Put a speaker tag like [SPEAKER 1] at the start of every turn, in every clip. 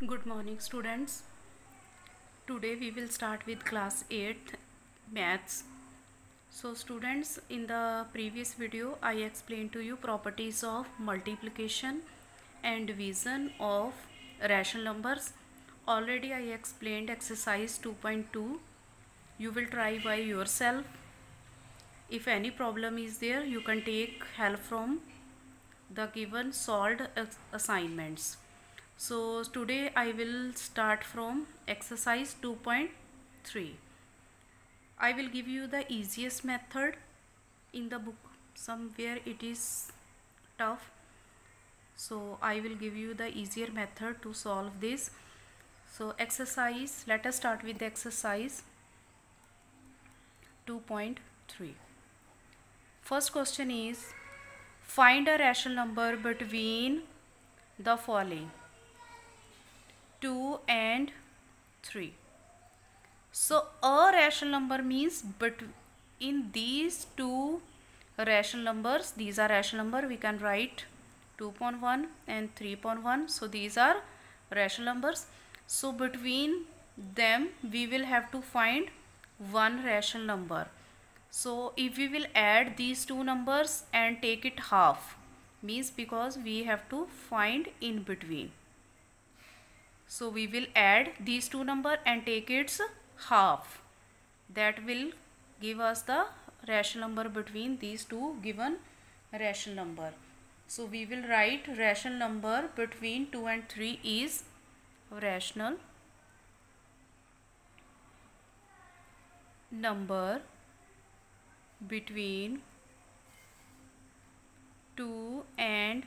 [SPEAKER 1] Good morning, students. Today we will start with class 8 maths. So students, in the previous video I explained to you properties of multiplication and division of rational numbers. Already I explained exercise 2.2. You will try by yourself. If any problem is there, you can take help from the given solved assignments. So today I will start from exercise 2.3. I will give you the easiest method in the book. Somewhere it is tough, so I will give you the easier method to solve this. So exercise, let us start with the exercise 2.3. First question is, find a rational number between the following 2 and 3. So a rational number means but in these two rational numbers, these are rational number, we can write 2.1 and 3.1. So these are rational numbers. So between them we will have to find one rational number. So if we will add these two numbers and take it half, means because we have to find in between. So we will add these two numbers and take its half. That will give us the rational number between these two given rational number. So we will write rational number between 2 and 3 is rational number between 2 and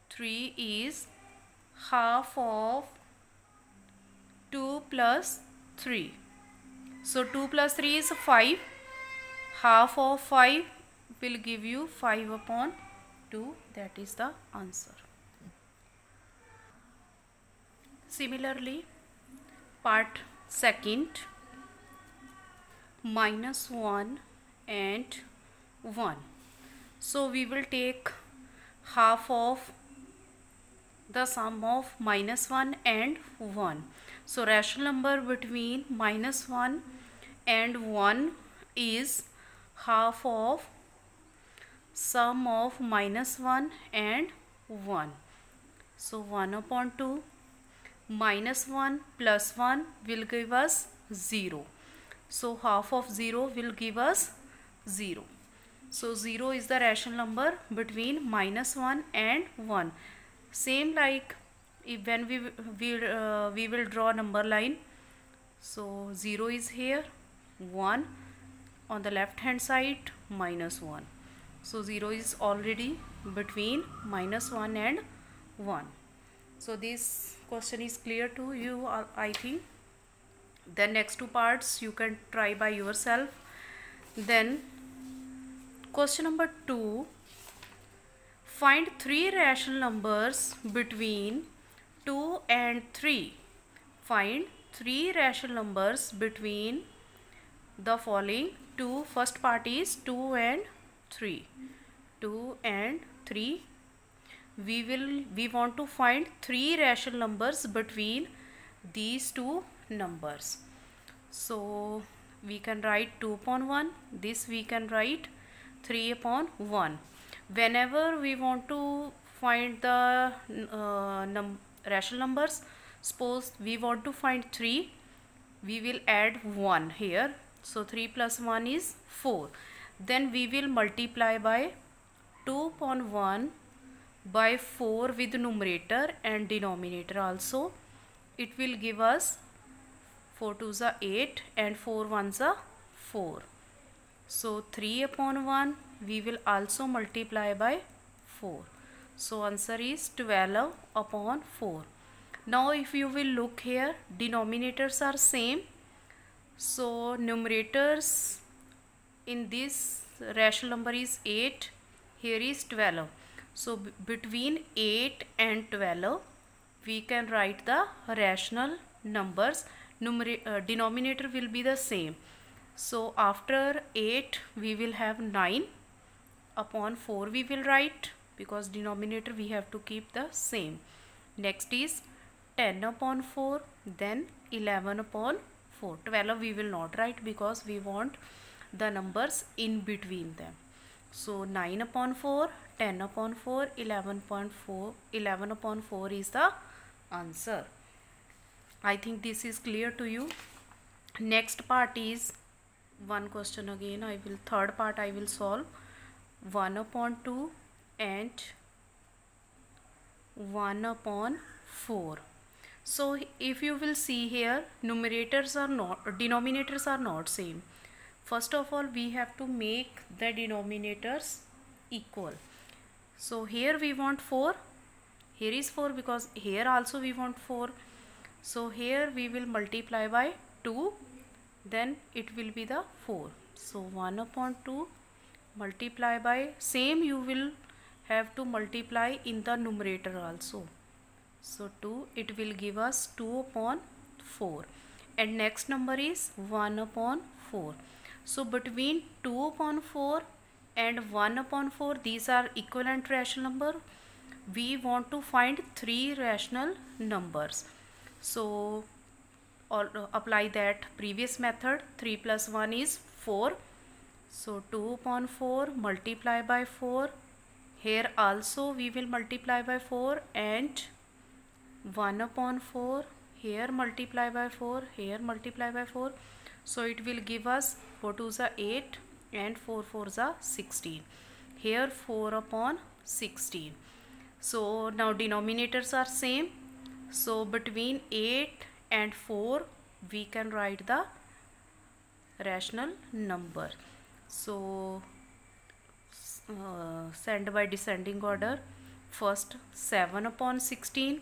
[SPEAKER 1] 3 is half of 2 plus 3. So 2 plus 3 is 5. Half of 5 will give you 5 upon 2. That is the answer. Similarly, part second, minus 1 and 1. So we will take half of the sum of minus 1 and 1. So rational number between minus 1 and 1 is half of sum of minus 1 and 1. So 1 upon 2, minus 1 plus 1 will give us 0. So half of 0 will give us 0. So 0 is the rational number between minus 1 and 1. Same like if when we will draw number line. So 0 is here, 1 on the left hand side, minus 1. So 0 is already between minus 1 and 1. So this question is clear to you, I think. Then next two parts you can try by yourself. Then question number 2, find three rational numbers between 2 and 3. Find three rational numbers between the following two. First part is 2 and 3. 2 and 3. We want to find three rational numbers between these two numbers. So we can write 2 upon 1. This we can write 3 upon 1. Whenever we want to find the rational numbers, suppose we want to find 3, we will add 1 here. So 3 plus 1 is 4. Then we will multiply by 2 upon 1 by 4 with numerator and denominator also. It will give us 4 2s are 8 and 4 1s are 4. So 3 upon 1 we will also multiply by 4. So answer is 12 upon 4. Now if you will look here, denominators are same. So numerators in this rational number is 8. Here is 12. So between 8 and 12 we can write the rational numbers. Denominator will be the same. So after 8 we will have 9 upon 4 we will write, because denominator we have to keep the same. Next is 10 upon 4, then 11 upon 4. 12 we will not write because we want the numbers in between them. So 9 upon 4, 10 upon 4, 11 upon 4, 11 upon 4 is the answer. I think this is clear to you. Next part is one question again. Third part I will solve. 1 upon 2 and 1 upon 4. So if you will see here, denominators are not same. First of all, we have to make the denominators equal. So here we want 4, here is 4, because here also we want 4. So here we will multiply by 2, then it will be the 4. So 1 upon 2 multiply by, same you will have to multiply in the numerator also. So 2, it will give us 2 upon 4, and next number is 1 upon 4. So between 2 upon 4 and 1 upon 4, these are equivalent rational number. We want to find 3 rational numbers. So apply that previous method. 3 plus 1 is 4. So 2 upon 4 multiply by 4. Here also we will multiply by 4, and 1 upon 4, here multiply by 4, here multiply by 4. So it will give us 4 2s are 8 and 4 4s are 16. Here 4 upon 16. So now denominators are same. So between 8 and 4 we can write the rational number. So send by descending order. First 7 upon 16,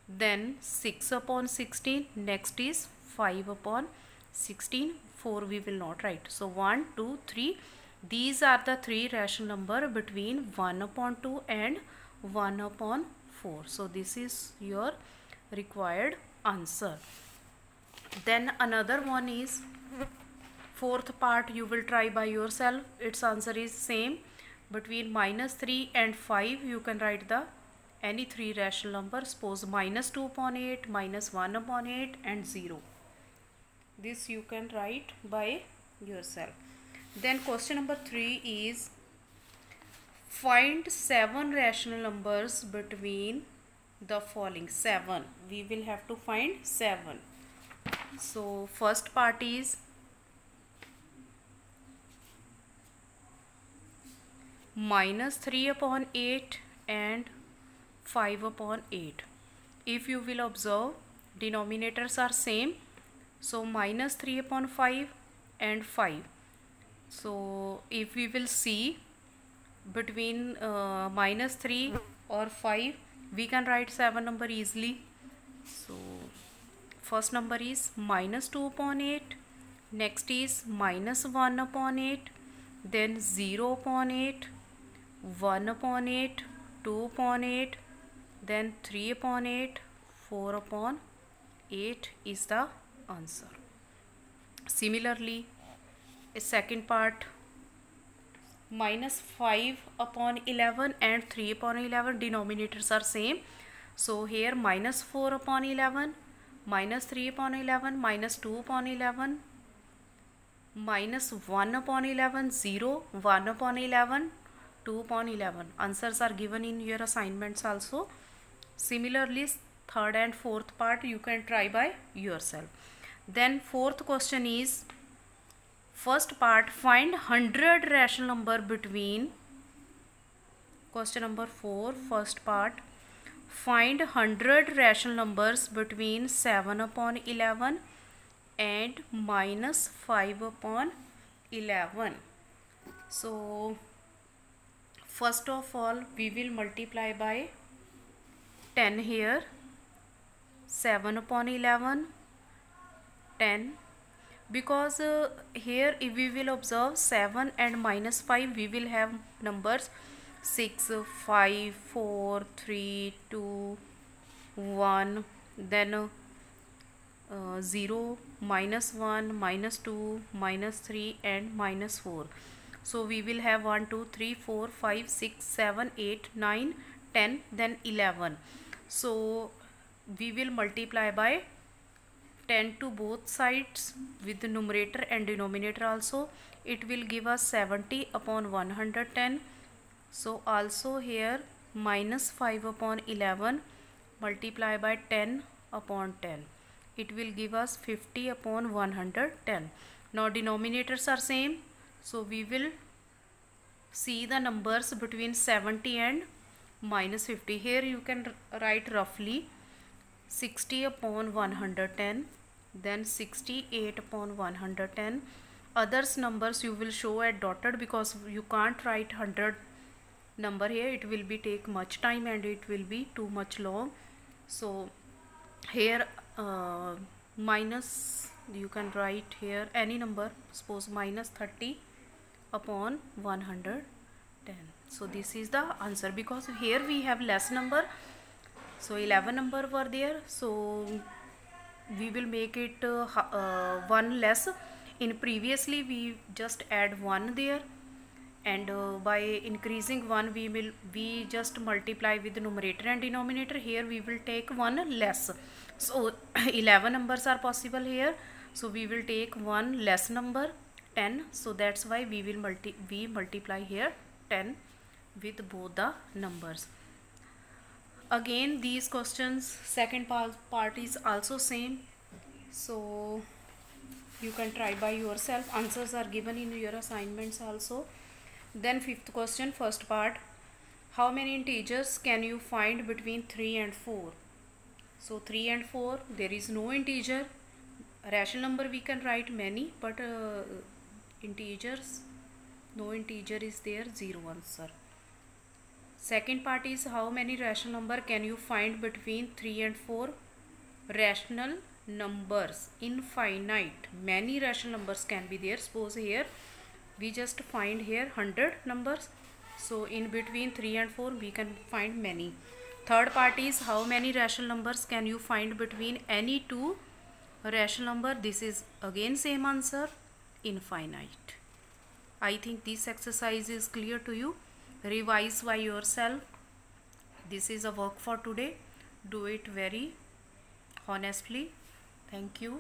[SPEAKER 1] then 6 upon 16, next is 5 upon 16, 4 we will not write. So 1 2 3, these are the 3 rational number between 1 upon 2 and 1 upon 4. So this is your required answer. Then another one is fourth part, you will try by yourself. Its answer is same. Between -3 and 5 you can write the any 3 rational number. Suppose -2 upon 8, -1 upon 8 and 0. This you can write by yourself. Then question number 3 is find 7 rational numbers between the following. 7, we will have to find 7. So first part is -3 upon 8 and 5 upon 8. If you will observe, denominators are same. So -3 upon 5 and 5. So if we will see between -3 or 5, we can write 7 number easily. So first number is -2 upon 8, next is -1 upon 8, then 0 upon 8, 1 upon 8, 2 upon 8, then 3 upon 8, 4 upon 8 is the answer. Similarly, a second part, -5 upon 11 and 3 upon 11, denominators are same. So here -4 upon 11, -3 upon 11, -2 upon 11, -1 upon 11, 0, 1 upon 11, 2 upon 11. Answers are given in your assignments also. Similarly, third and fourth part you can try by yourself. Then fourth question is, first part, find 100 rational number between, question number 4, first part, find 100 rational numbers between 7 upon 11 and -5 upon 11. So first of all we will multiply by 10 here. 7 upon 11, 10, because here if we will observe 7 and -5, we will have numbers 6 5 4 3 2 1, then 0 -1 -2 -3 and -4. So we will have 1 2 3 4 5 6 7 8 9 10, then 11. So we will multiply by 10 to both sides with the numerator and denominator also. It will give us 70 upon 110. So also here minus 5 upon 11 multiply by 10 upon 10. It will give us 50 upon 110. Now denominators are same. So we will see the numbers between 70 and minus 50. Here you can write roughly 60 upon 110, then 68 upon 110. Others numbers you will show at dotted because you can't write 100 number here. It will be take much time and it will be too much long. So here minus, you can write here any number, suppose minus 30 upon 110. So this is the answer, because here we have less number. So 11 number were there, so we will make it one less. In previously we just add 1 there, and by increasing 1 we just multiply with the numerator and denominator. Here we will take 1 less. So 11 numbers are possible here, so we will take 1 less number, 10. So that's why we will multiply here 10 with both the numbers. Again these questions second part is also same, so you can try by yourself. Answers are given in your assignments also. Then fifth question, first part, how many integers can you find between 3 and 4? So 3 and 4, there is no integer. Rational number we can write many, but integers, no integer is there, 0 answer. Second part is, how many rational number can you find between 3 and 4? Rational numbers, infinite, many rational numbers can be there. Suppose here we just find here 100 numbers, so in between 3 and 4 we can find many. Third part is, how many rational numbers can you find between any two rational number? This is again same answer, infinite. I think this exercise is clear to you. Revise by yourself. This is a work for today. Do it very honestly. Thank you.